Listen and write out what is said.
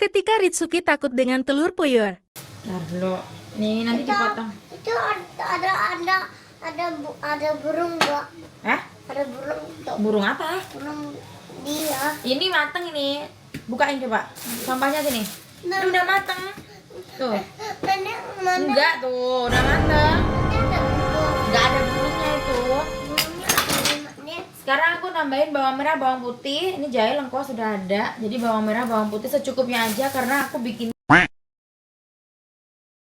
Seketika Ritsuki takut dengan telur puyuh. Ntar dulu. Nih nanti dipotong. Itu ada burung gak? Hah? Ada burung tuh. Burung apa? Burung dia. Ini mateng ini. Bukain coba. Sampahnya sini. Ini udah mateng. Tuh. Nenek mana? Enggak tuh, udah mateng. Ada burung. Enggak ada burungnya itu. Burungnya ada. Sekarang aku nambahin bawang merah, bawang putih. Ini jahe lengkuas sudah ada. Jadi bawang merah, bawang putih secukupnya aja karena aku bikin